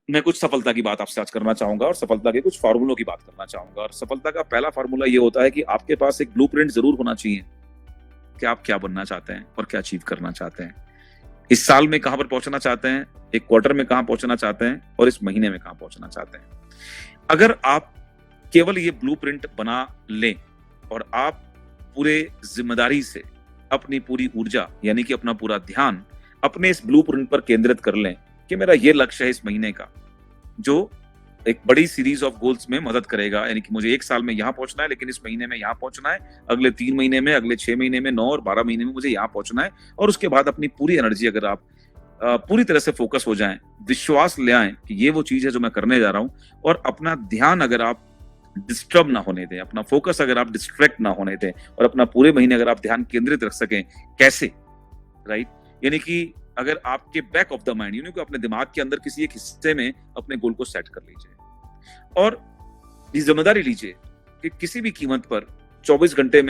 मैं कुछ सफलता की बात आपसे आज करना चाहूंगा और सफलता के कुछ फार्मूलों की बात करना चाहूंगा। और सफलता का पहला फार्मूला ये होता है कि आपके पास एक ब्लूप्रिंट जरूर होना चाहिए कि आप क्या बनना चाहते हैं और क्या अचीव करना चाहते हैं। इस साल में कहां पर पहुंचना चाहते हैं, एक क्वार्टर में कहां पहुंचना चाहते हैं और इस महीने में कहां पहुंचना चाहते हैं। अगर आप केवल ये ब्लूप्रिंट बना लें और आप पूरे जिम्मेदारी से अपनी पूरी ऊर्जा यानी कि अपना पूरा ध्यान अपने इस ब्लूप्रिंट पर केंद्रित कर लें कि मेरा ये लक्ष्य है इस महीने का, जो एक बड़ी सीरीज ऑफ गोल्स में मदद करेगा, यानी कि मुझे एक साल में यहाँ पहुंचना है, लेकिन इस महीने में यहाँ पहुंचना है, अगले 3 महीने में, अगले 6 महीने में, 9 और 12 महीने में मुझे यहाँ पहुंचना है। और उसके बाद अपनी पूरी एनर्जी अगर आप पूरी तरह से फोकस हो जाएं, विश्वास ले आए कि ये वो चीज है जो मैं करने जा रहा हूं, और अपना ध्यान अगर आप डिस्टर्ब ना होने दें, अपना फोकस अगर आप डिस्ट्रैक्ट ना होने दें, और अपना पूरे महीने अगर आप ध्यान केंद्रित रख सकें, कैसे, राइट, यानी कि अगर आपके बैक ऑफ द माइंड, यानी कि अपने दिमाग के अंदर किसी एक हिस्से में अपने गोल को सेट कर लीजिए और ये जिम्मेदारी लीजिए कि किसी भी कीमत पर 24 घंटे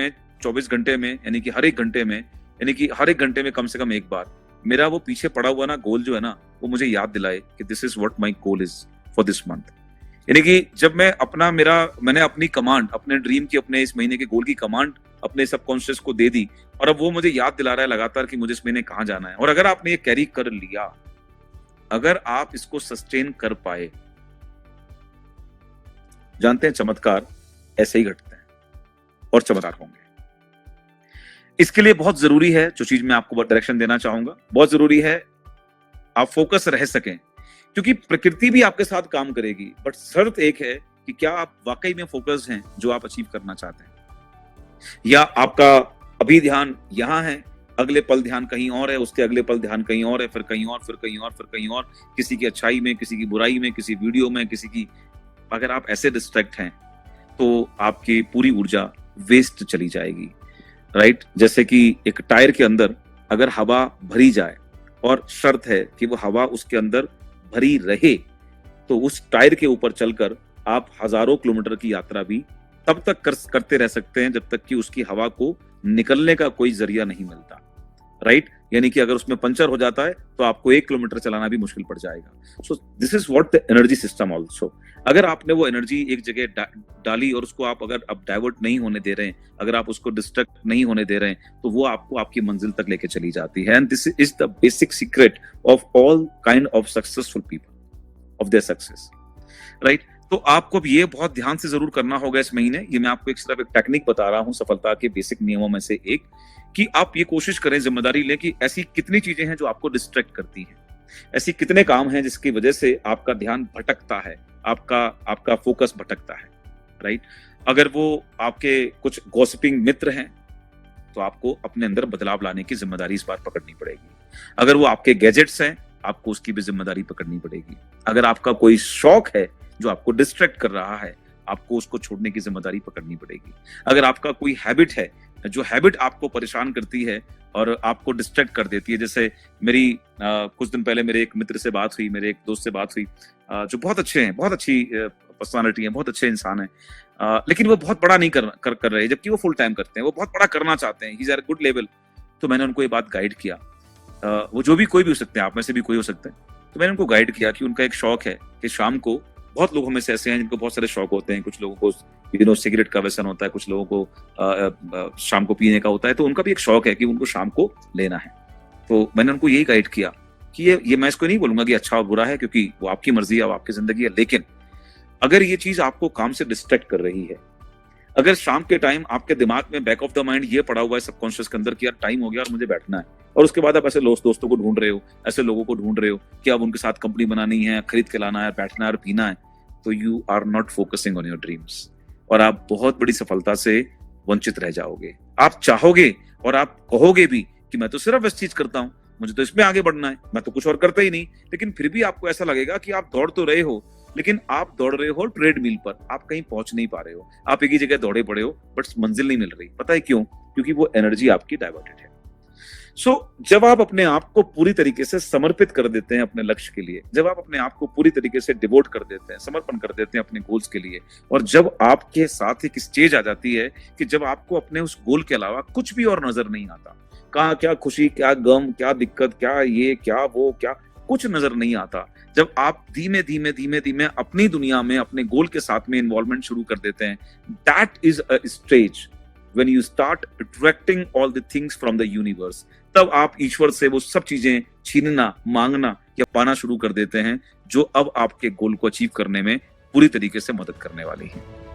में यानी कि हर एक घंटे में, यानी कि हर एक घंटे में कम से कम एक बार मेरा वो पीछे पड़ा हुआ ना गोल जो है ना, वो मुझे याद दिलाए कि this is what my goal is for this month. यानी कि जब मैंने अपनी कमांड, अपने ड्रीम की, अपने इस महीने के गोल की कमांड अपने सबकॉन्शियस को दे दी, और अब वो मुझे याद दिला रहा है लगातार कि मुझे इस महीने कहाँ जाना है। और अगर आपने ये कैरी कर लिया, अगर आप इसको सस्टेन कर पाए, जानते हैं चमत्कार ऐसे ही घटते हैं और चमत्कार होंगे। इसके लिए बहुत जरूरी है, जो चीज मैं आपको डायरेक्शन देना चाहूंगा, बहुत जरूरी है आप फोकस रह सकें, क्योंकि प्रकृति भी आपके साथ काम करेगी, बट शर्त एक है कि क्या आप वाकई में फोकस हैं जो आप अचीव करना चाहते हैं, या आपका अभी ध्यान यहां है, अगले पल ध्यान कहीं और है, उसके अगले पल ध्यान कहीं और है, फिर कहीं और, फिर कहीं और, फिर कहीं और, किसी की अच्छाई में, किसी की बुराई में, किसी वीडियो में, किसी की। अगर आप ऐसे डिस्ट्रैक्ट हैं तो आपकी पूरी ऊर्जा वेस्ट चली जाएगी, राइट। जैसे कि एक टायर के अंदर अगर हवा भरी जाए और शर्त है कि वो हवा उसके अंदर भरी रहे, तो उस टायर के ऊपर चलकर आप हजारों किलोमीटर की यात्रा भी तब तक करते रह सकते हैं जब तक कि उसकी हवा को निकलने का कोई जरिया नहीं मिलता, राइट। यानी कि अगर उसमें पंचर हो जाता है तो आपको 1 किलोमीटर चलाना भी मुश्किल पड़ जाएगा। So this is what the energy system also. अगर आपने वो एनर्जी एक जगह डाली और उसको आप अगर अब डाइवर्ट नहीं होने दे रहे हैं, अगर आप उसको डिस्ट्रैक्ट नहीं होने दे रहे हैं, तो वो आपको आपकी मंजिल तक लेके चली जाती है। And this is the basic secret of all kind of successful people, of their success, right. तो आपको अब ये बहुत ध्यान से जरूर करना होगा इस महीने। ये मैं आपको एक सिर्फ एक टेक्निक बता रहा हूं सफलता के बेसिक नियमों में से एक, कि आप ये कोशिश करें, जिम्मेदारी लें कि ऐसी कितनी चीजें हैं जो आपको डिस्ट्रैक्ट करती हैं, ऐसी कितने काम हैं जिसकी वजह से आपका ध्यान भटकता है, आपका फोकस भटकता है, राइट। अगर वो आपके कुछ गॉसिपिंग मित्र हैं तो आपको अपने अंदर बदलाव लाने की जिम्मेदारी इस बार पकड़नी पड़ेगी। अगर वो आपके गैजेट्स हैं, आपको उसकी भी जिम्मेदारी पकड़नी पड़ेगी। अगर आपका कोई शौक है जो आपको डिस्ट्रैक्ट कर रहा है, आपको उसको छोड़ने की जिम्मेदारी पकड़नी पड़ेगी। अगर आपका कोई हैबिट है, जो हैबिट आपको परेशान करती है और आपको डिस्ट्रैक्ट कर देती है, जैसे मेरी कुछ दिन पहले मेरे एक मित्र से बात हुई, मेरे एक दोस्त से बात हुई, जो बहुत अच्छे हैं, बहुत अच्छी पर्सनालिटी है, बहुत अच्छे इंसान है, लेकिन वो बहुत बड़ा नहीं कर रहे, जबकि वो फुल टाइम करते हैं, वो बहुत बड़ा करना चाहते हैं, he is at good level. तो मैंने उनको ये बात गाइड किया, वो जो भी कोई भी हो सकते हैं, आप में से भी कोई हो सकते हैं, तो मैंने उनको गाइड किया कि उनका एक शौक है कि शाम को, बहुत लोगों में से ऐसे हैं जिनको बहुत सारे शौक होते हैं, कुछ लोगों को सिगरेट का व्यसन होता है, कुछ लोगों को शाम को पीने का होता है, तो उनका भी एक शौक है कि उनको शाम को लेना है। तो मैंने उनको यही गाइड किया कि ये मैं इसको नहीं बोलूंगा कि अच्छा और बुरा है, क्योंकि वो आपकी मर्जी है, वो आपकी जिंदगी है, लेकिन अगर ये चीज आपको काम से डिस्ट्रैक्ट कर रही है, अगर शाम के टाइम आपके दिमाग में बैक ऑफ द माइंड ये पड़ा हुआ है सबकॉन्शियस के अंदर कि यार टाइम हो गया और मुझे बैठना है, और उसके बाद आप ऐसे दोस्तों को ढूंढ रहे हो, ऐसे लोगों को ढूंढ रहे हो कि अब उनके साथ कंपनी बनानी है, खरीद के लाना है, बैठना है और पीना है, तो you are not focusing on your dreams, और आप बहुत बड़ी सफलता से वंचित रह जाओगे। आप चाहोगे और आप कहोगे भी कि मैं तो सिर्फ इस चीज करता हूं, मुझे तो इसमें आगे बढ़ना है, मैं तो कुछ और करता ही नहीं, लेकिन फिर भी आपको ऐसा लगेगा कि आप दौड़ तो रहे हो, लेकिन आप दौड़ रहे हो ट्रेडमिल पर, आप कहीं पहुंच नहीं पा रहे हो, आप एक ही जगह दौड़े पड़े हो, बट मंजिल नहीं मिल रही। पता है क्यों? क्योंकि वो एनर्जी आपकी डाइवर्टेड है। सो जब आप अपने आप को पूरी तरीके से समर्पित कर देते हैं अपने लक्ष्य के लिए, जब आप अपने आप को पूरी तरीके से डिवोट कर देते हैं, समर्पण कर देते हैं अपने गोल्स के लिए, और जब आपके साथ एक स्टेज आ जाती है कि जब आपको अपने उस गोल के अलावा कुछ भी और नजर नहीं आता, कहाँ क्या खुशी, क्या गम, क्या दिक्कत, क्या ये, क्या वो, क्या कुछ नजर नहीं आता। जब आप धीमे धीमे धीमे धीमे अपनी दुनिया में अपने गोल के साथ में इन्वॉल्वमेंट शुरू कर देते हैं, that is a stage when you start attracting all the things from the universe. तब आप ईश्वर से वो सब चीजें छीनना, मांगना या पाना शुरू कर देते हैं जो अब आपके गोल को अचीव करने में पूरी तरीके से मदद करने वाली है।